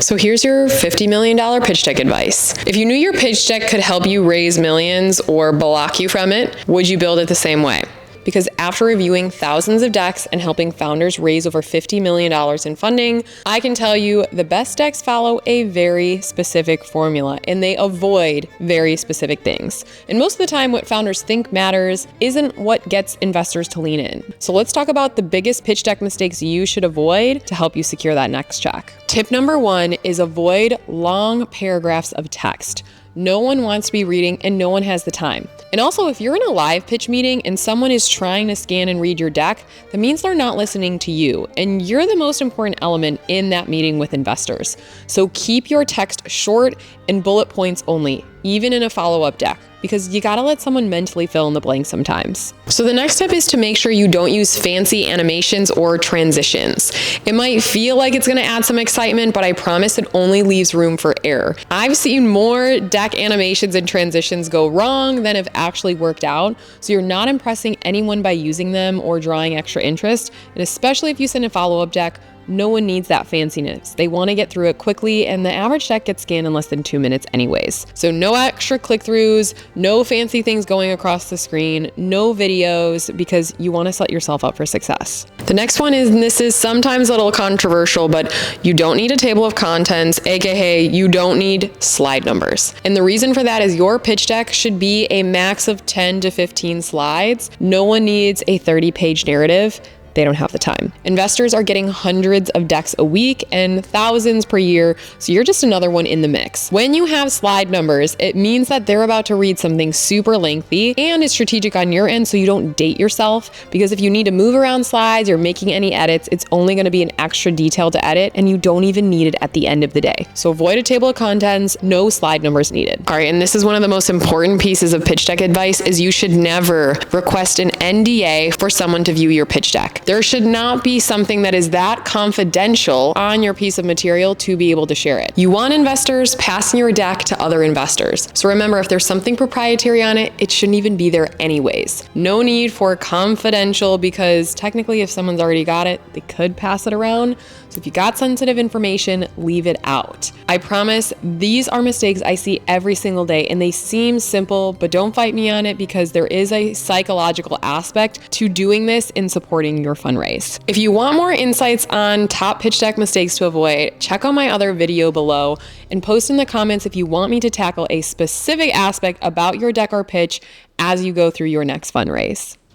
So here's your $50 million pitch deck advice. If you knew your pitch deck could help you raise millions or block you from it, would you build it the same way? Because after reviewing thousands of decks and helping founders raise over $50 million in funding, I can tell you the best decks follow a very specific formula and they avoid very specific things. And most of the time, what founders think matters isn't what gets investors to lean in. So let's talk about the biggest pitch deck mistakes you should avoid to help you secure that next check. Tip number 1 is avoid long paragraphs of text. No one wants to be reading and no one has the time. And also, if you're in a live pitch meeting and someone is trying to scan and read your deck, that means they're not listening to you. And you're the most important element in that meeting with investors. So keep your text short and bullet points only, even in a follow-up deck, because you gotta let someone mentally fill in the blanks sometimes. So the next step is to make sure you don't use fancy animations or transitions. It might feel like it's gonna add some excitement, but I promise it only leaves room for error. I've seen more deck animations and transitions go wrong than have actually worked out, so you're not impressing anyone by using them or drawing extra interest, and especially if you send a follow-up deck, no one needs that fanciness. They want to get through it quickly, and the average deck gets scanned in less than 2 minutes anyways. So no extra click-throughs, no fancy things going across the screen, no videos, because you want to set yourself up for success. The next one is, and this is sometimes a little controversial, but you don't need a table of contents, aka you don't need slide numbers. And the reason for that is your pitch deck should be a max of 10 to 15 slides. No one needs a 30-page narrative. They don't have the time. Investors are getting hundreds of decks a week and thousands per year, so you're just another one in the mix. When you have slide numbers, it means that they're about to read something super lengthy and is strategic on your end so you don't date yourself, because if you need to move around slides or making any edits, it's only gonna be an extra detail to edit and you don't even need it at the end of the day. So avoid a table of contents, no slide numbers needed. All right, and this is one of the most important pieces of pitch deck advice is you should never request an NDA for someone to view your pitch deck. There should not be something that is that confidential on your piece of material to be able to share it. You want investors passing your deck to other investors. So remember, if there's something proprietary on it, it shouldn't even be there anyways. No need for confidential, because technically if someone's already got it, they could pass it around. So if you got sensitive information, leave it out. I promise these are mistakes I see every single day and they seem simple, but don't fight me on it, because there is a psychological aspect to doing this in supporting your fundraise. If you want more insights on top pitch deck mistakes to avoid, check out my other video below and post in the comments if you want me to tackle a specific aspect about your deck or pitch as you go through your next fundraise.